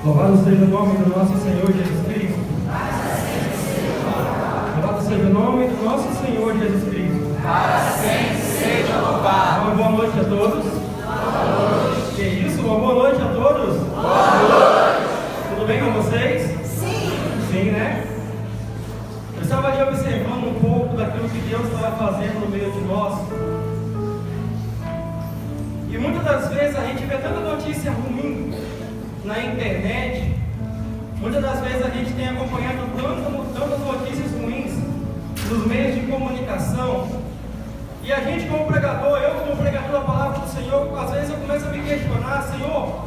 Louvado seja o nome do nosso Senhor Jesus Cristo. Louvado seja o nome do nosso Senhor Jesus Cristo. Para sempre seja louvado. Uma boa noite a todos. Boa noite. Que isso? Uma boa noite a todos. Boa noite. Tudo bem com vocês? Sim. Sim, né? Eu estava ali observando um pouco daquilo que Deus estava fazendo no meio de nós. E muitas das vezes a gente vê tanta notícia ruim na internet. Muitas das vezes a gente tem acompanhado tantas notícias ruins nos meios de comunicação. E a gente como pregador, eu como pregador da palavra do Senhor, às vezes eu começo a me questionar: Senhor,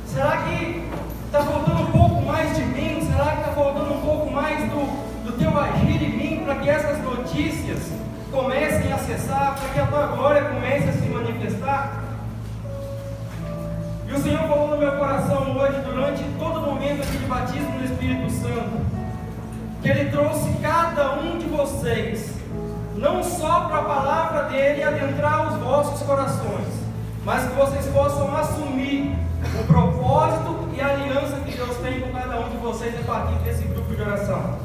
será que está faltando um pouco mais de mim? Será que está faltando um pouco mais do teu agir em mim, para que essas notícias comecem a cessar, para que a tua glória comece a se manifestar? E o Senhor falou no meu coração hoje, durante todo o momento aqui de batismo no Espírito Santo, que Ele trouxe cada um de vocês, não só para a palavra dEle adentrar os vossos corações, mas que vocês possam assumir o propósito e a aliança que Deus tem com cada um de vocês a partir desse grupo de oração.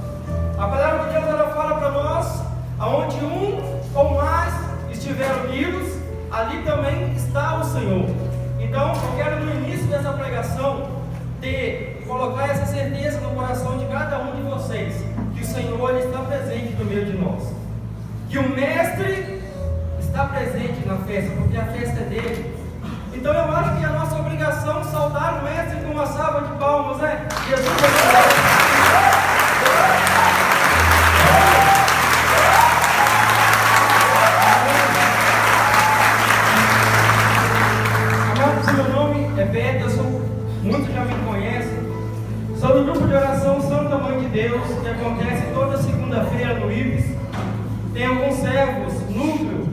A palavra de Deus, ela fala para nós: aonde um ou mais estiver unidos, ali também está o Senhor. Então, eu quero no início dessa pregação colocar essa certeza no coração de cada um de vocês, que o Senhor ele está presente no meio de nós, que o Mestre está presente na festa, porque a festa é dele. Então eu acho que é a nossa obrigação saudar o Mestre com uma salva de palmas, né? Jesus é Peterson, muitos já me conhecem. Sou do grupo de oração Santa Mãe de Deus, que acontece toda segunda-feira no IPES. Tem alguns servos, núcleo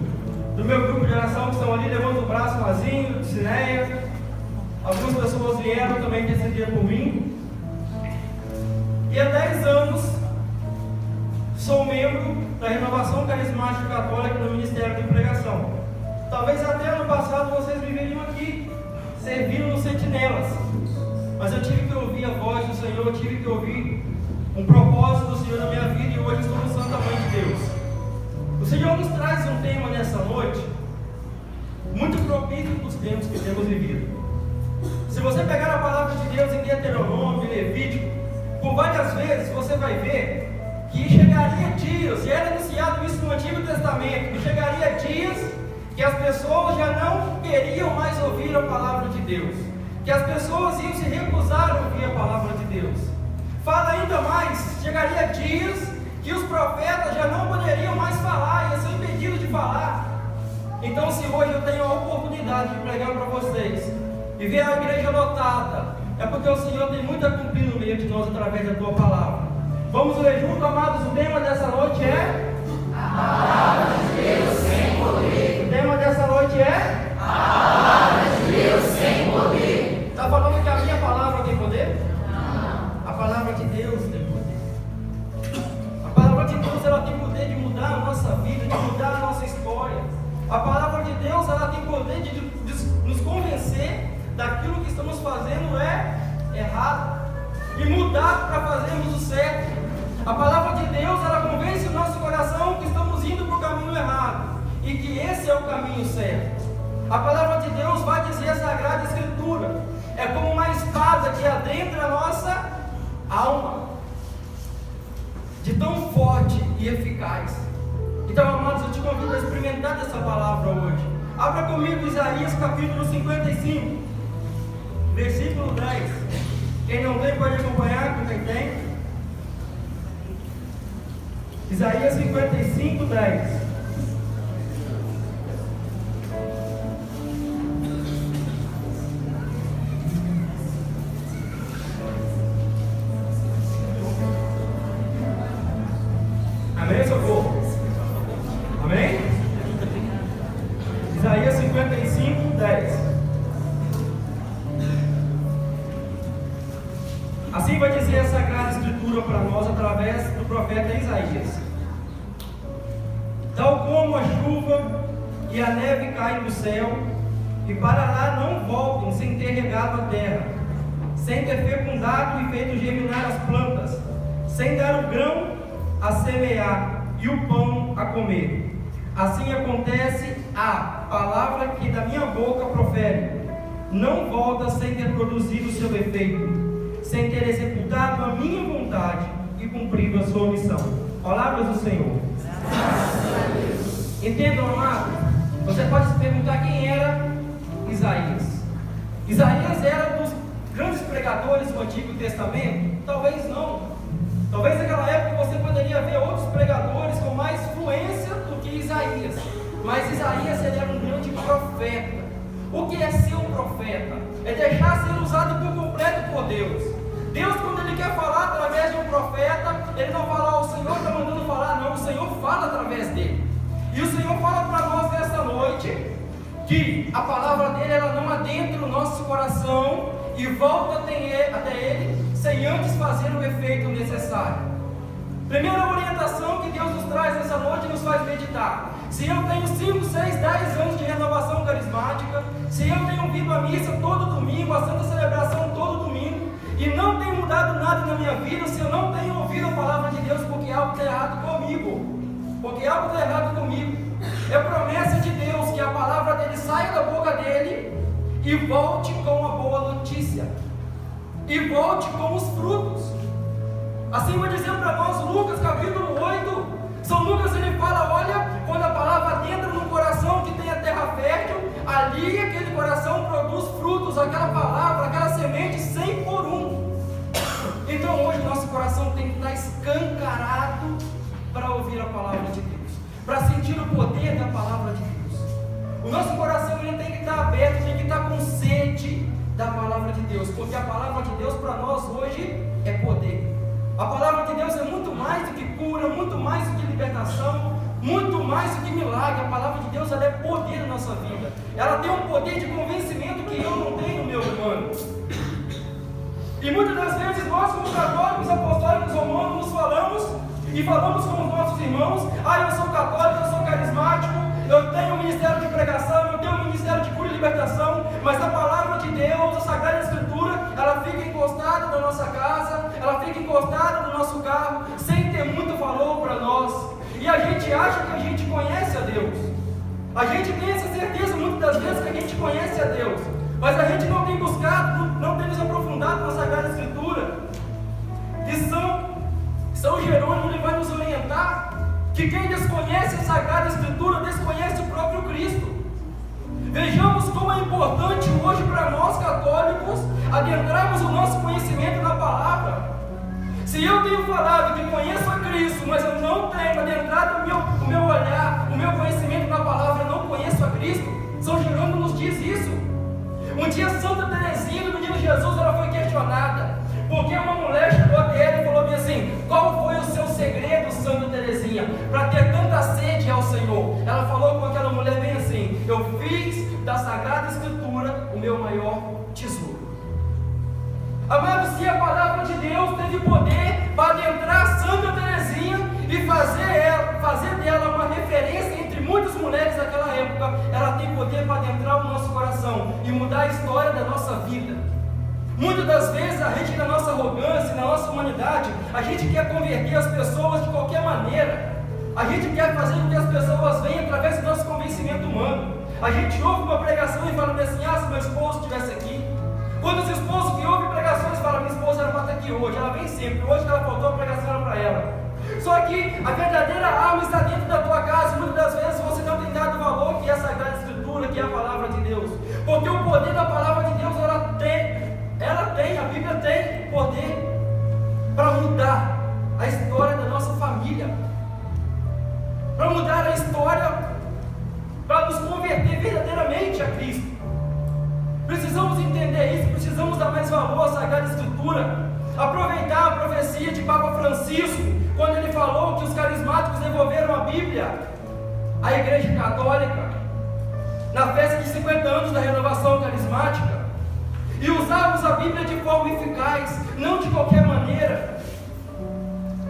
do meu grupo de oração, que estão ali, levando o braço vazio, Cineia. Algumas pessoas vieram também decidir por mim. E há 10 anos sou membro da Renovação Carismática Católica no Ministério de Pregação. Talvez até ano passado vocês me veriam aqui servindo nos sentinelas, mas eu tive que ouvir a voz do Senhor, eu tive que ouvir um propósito do Senhor na minha vida, e hoje estou no Santa Mãe de Deus. O Senhor nos traz um tema nessa noite muito propício para os tempos que temos vivido. Se você pegar a palavra de Deus em Deuteronômio, Levítico, por várias vezes você vai ver que chegaria dias, e era anunciado isso no Antigo Testamento, que chegaria dias que as pessoas já não queriam mais ouvir a palavra de Deus, que as pessoas iam se recusar a ouvir a palavra de Deus. Fala ainda mais, chegaria dias que os profetas já não poderiam mais falar, iam ser impedidos de falar. Então, se hoje eu tenho a oportunidade de pregar para vocês e ver a igreja lotada, é porque o Senhor tem muito a cumprir no meio de nós através da tua palavra. Vamos ler junto, amados. O tema dessa noite é a palavra de Deus sem poder. O tema dessa noite é a palavra de Deus sem poder. Está falando que a minha palavra tem poder? Não. A palavra de Deus tem poder. A palavra de Deus, ela tem poder de mudar a nossa vida, de mudar a nossa história. A palavra de Deus, ela tem poder de nos convencer daquilo que estamos fazendo é errado e mudar para fazermos o certo. A palavra de Deus, ela convence o nosso coração que estamos indo para o caminho errado e que esse é o caminho certo. A palavra de Deus vai dizer a Sagrada Escritura, é como uma espada que adentra a nossa alma, de tão forte e eficaz. Então, amados, eu te convido a experimentar dessa palavra hoje. Abra comigo Isaías capítulo 55, versículo 10. Quem não tem pode acompanhar, quem tem. Isaías 55, 10. Amém, socorro? Amém? Isaías 55, 10. Assim vai dizer a Sagrada Escritura para nós através do profeta Isaías. Tal como a chuva e a neve caem do céu, e para lá não voltem sem ter regado a terra, sem ter fecundado e feito germinar as plantas, sem dar o grão a semear e o pão a comer. Assim acontece a palavra que da minha boca profere, não volta sem ter produzido o seu efeito, sem ter executado a minha vontade e cumprido a sua missão. Palavras do Senhor. Entendam, amado? Você pode se perguntar quem era Isaías. Isaías era dos grandes pregadores do Antigo Testamento? Talvez não. Talvez naquela época você poderia ver outros pregadores com mais fluência do que Isaías. Mas Isaías, ele era um grande profeta. O que é ser um profeta? É deixar ser usado por completo por Deus. Deus, quando Ele quer falar através de um profeta, Ele não fala, o Senhor está mandando falar, não, o Senhor fala através dele. E o Senhor fala para nós nessa noite, que a palavra dele, ela não adentra o nosso coração e volta até ele, sem antes fazer o efeito necessário. Primeira orientação que Deus nos traz nessa noite, nos faz meditar. Se eu tenho 5, 6, 10 anos de renovação carismática, se eu tenho vindo à missa todo domingo, a santa celebração todo domingo, e não tenho mudado nada na minha vida, se eu não tenho ouvido a palavra de Deus, porque algo está errado comigo. Porque algo está errado comigo. É promessa de Deus que a palavra dele saia da boca dele e volte com a boa notícia, e volte com os frutos. Assim vai dizer para nós Lucas capítulo 8. São Lucas, ele fala, olha, quando a palavra entra no coração que tem a terra fértil, ali aquele coração produz frutos, aquela palavra, aquela semente 100 por 1. Então hoje nosso coração tem que estar escancarado para ouvir a palavra de Deus, para sentir o poder da palavra de Deus. O nosso coração, ele tem que estar aberto, tem que estar com sede da palavra de Deus, porque a palavra de Deus para nós hoje é poder. A palavra de Deus é muito mais do que cura, muito mais do que libertação, muito mais do que milagre. A palavra de Deus, ela é poder na nossa vida. Ela tem um poder de convencimento que eu não tenho, meu irmão. E muitas das vezes nós, como católicos apostólicos romanos, nos falamos e falamos com os nossos irmãos: eu sou católico, eu sou carismático, eu tenho um ministério de pregação, eu tenho um ministério de cura e libertação, mas a palavra de Deus, a Sagrada Escritura, ela fica encostada na nossa casa, ela fica encostada no nosso carro, sem ter muito valor para nós. E a gente acha que a gente conhece a Deus. A gente tem essa certeza muitas das vezes que a gente conhece a Deus, mas a gente não tem buscado, não tem nos aprofundado na Sagrada Escritura. Que São Jerônimo, ele vai nos orientar que quem desconhece a Sagrada Escritura desconhece o próprio Cristo. Vejamos como é importante hoje para nós católicos adentrarmos o nosso conhecimento na palavra. Se eu tenho falado que conheço a Cristo, mas eu não tenho adentrado o meu olhar, o meu conhecimento na palavra, eu não conheço a Cristo, São Jerônimo nos diz isso. Um dia Santa Teresinha, do Menino Jesus, ela foi questionada, porque uma mulher chegou até ela e falou bem assim: qual foi o seu segredo, Santa Teresinha, para ter tanta sede ao Senhor? Ela falou com aquela mulher bem assim: eu fiz da Sagrada Escritura o meu maior tesouro. Amados, se a palavra de Deus teve poder para adentrar Santa Teresinha e fazer dela uma referência entre muitas mulheres daquela época, ela tem poder para adentrar o nosso coração e mudar a história da nossa vida. Muitas das vezes a gente, na nossa arrogância, na nossa humanidade, a gente quer converter as pessoas de qualquer maneira. A gente quer fazer com que as pessoas venham através do nosso convencimento humano. A gente ouve uma pregação e fala assim: se meu esposo estivesse aqui. Quando os esposos que ouvem pregações falam: minha esposa era para estar aqui hoje, ela vem sempre, hoje que ela faltou, a pregação era para ela. Só que a verdadeira alma está dentro da tua casa, e muitas das vezes você não tem dado o valor que é a Sagrada Escritura, que é a palavra de Deus. Porque o poder da palavra de Deus, a Bíblia tem poder para mudar a história da nossa família, para mudar a história, para nos converter verdadeiramente a Cristo. Precisamos entender isso, precisamos dar mais valor à Sagrada Escritura, aproveitar a profecia de Papa Francisco, quando ele falou que os carismáticos devolveram a Bíblia à Igreja Católica, na festa de 50 anos da renovação carismática, e usarmos a Bíblia de forma eficaz, não de qualquer maneira.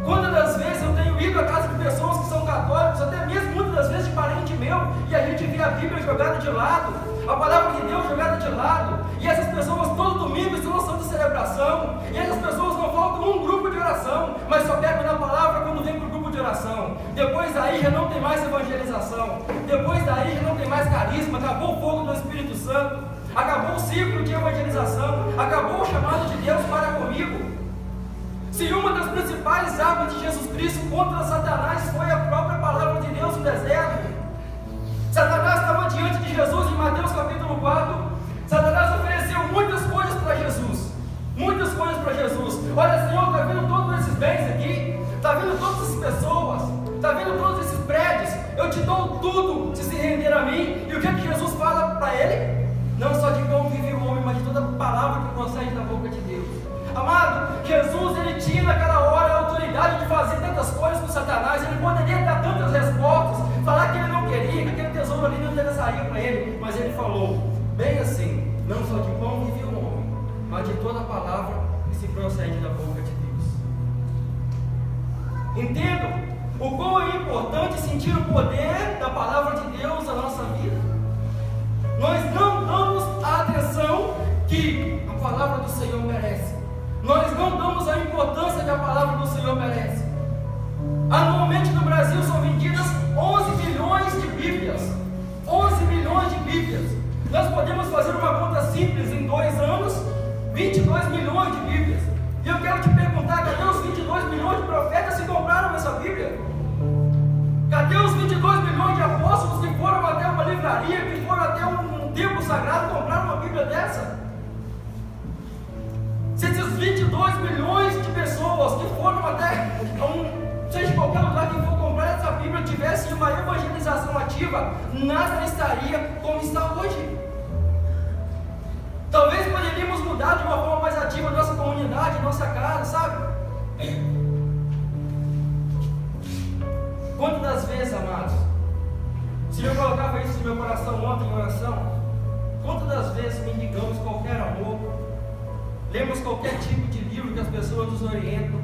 Quantas das vezes eu tenho ido à casa de pessoas que são católicos, até mesmo muitas das vezes de parente meu, e a gente vê a Bíblia jogada de lado, a palavra de Deus jogada de lado, e essas pessoas todo domingo estão no de celebração, e essas pessoas não faltam um grupo de oração, mas só pegam na palavra quando vem para o grupo de oração. Depois daí já não tem mais evangelização, depois daí já não tem mais carisma, acabou o fogo do Espírito Santo, acabou o ciclo de evangelização, acabou o chamado de Deus para comigo. Se uma das principais armas de Jesus Cristo contra Satanás foi a própria palavra de Deus no deserto, Satanás estava diante de Jesus em Mateus capítulo 4, Satanás ofereceu muitas coisas para Jesus, muitas coisas para Jesus. Olha, Senhor, está vendo todos esses bens aqui, está vendo todas essas pessoas, está vendo todos esses prédios, eu te dou tudo se render a mim. E o que é que Jesus fala para ele? Não só de pão vive o homem, mas de toda palavra que procede da boca de Deus. Amado, Jesus, ele tinha naquela hora a autoridade de fazer tantas coisas com Satanás, ele poderia dar tantas respostas, falar que ele não queria, que aquele tesouro ali não interessaria para ele, mas ele falou, bem assim, não só de pão vive o homem, mas de toda palavra que se procede da boca de Deus. Entendam o quão é importante sentir o poder da palavra de Deus na nossa vida. Nós não damos a atenção que a palavra do Senhor merece. Nós não damos a importância que a palavra do Senhor merece. Anualmente no Brasil são vendidas 11 milhões de Bíblias. 11 milhões de Bíblias. Nós podemos fazer uma conta simples em 2 anos, 22 milhões de Bíblias. E eu quero te perguntar, cadê os 22 milhões de profetas que compraram essa Bíblia? Cadê os 22 milhões de apóstolos que foram até uma livraria, que foram até um templo sagrado e compraram uma Bíblia dessa? Se esses 22 milhões de pessoas que foram até seja qualquer lugar que for comprar essa Bíblia tivessem uma evangelização ativa, nada estaria como está hoje. Talvez poderíamos mudar de uma forma mais ativa a nossa comunidade, a nossa casa, sabe? Quantas das vezes, amados, se eu colocava isso no meu coração ontem em oração, quantas das vezes mendigamos qualquer amor, lemos qualquer tipo de livro que as pessoas nos orientam,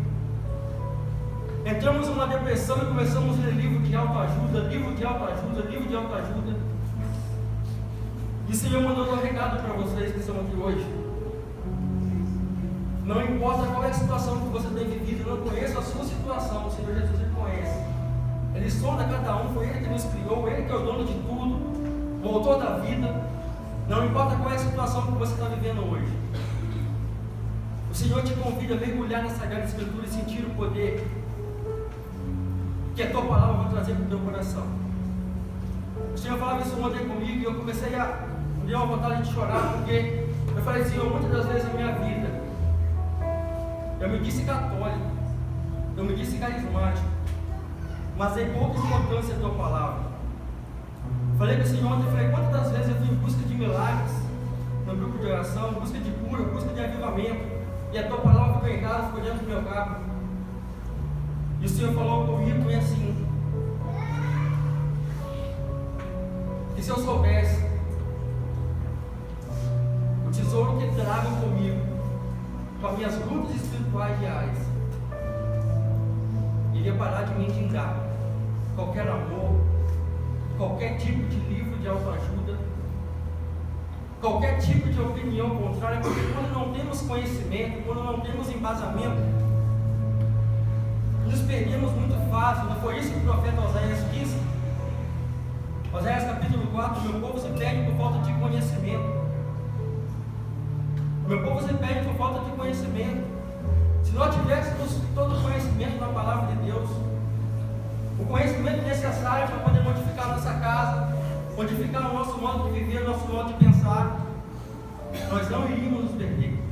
entramos numa depressão e começamos a ler livro de autoajuda, livro de autoajuda, livro de autoajuda. E o Senhor mandou um recado para vocês que estão aqui hoje. Não importa qual é a situação que você tem vivido, eu não conheço a sua situação, o Senhor Jesus ele conhece. Ele sonda cada um, foi Ele que nos criou, Ele que é o dono de tudo, o autor da vida. Não importa qual é a situação que você está vivendo hoje. O Senhor te convida a mergulhar na Sagrada Escritura e sentir o poder que a tua palavra vai trazer para o teu coração. O Senhor falava isso ontem comigo e eu comecei a me dar uma vontade de chorar, porque eu falei, Senhor, muitas das vezes na minha vida eu me disse católico, eu me disse carismático, mas dei pouca importância à tua palavra. Falei com o Senhor ontem, falei, quantas das vezes eu fui em busca de milagres no grupo de oração, em busca de cura, em busca de avivamento, e a tua palavra ficou em casa, ficou dentro do meu carro. E o Senhor falou comigo e assim, que se eu soubesse o tesouro que trago comigo, com as minhas lutas espirituais diárias, iria parar de mendigar qualquer amor, qualquer tipo de livro de autoajuda, qualquer tipo de opinião contrária, porque quando não temos conhecimento, quando não temos embasamento, nos perdemos muito fácil. Não foi isso que o profeta Oséias disse? Oséias capítulo 4, meu povo se perde por falta de conhecimento. Meu povo se perde por falta de conhecimento. Se nós tivéssemos todo o conhecimento da palavra de Deus, o conhecimento necessário para poder modificar a nossa casa, modificar o nosso modo de viver, o nosso modo de pensar, nós não iríamos nos perder.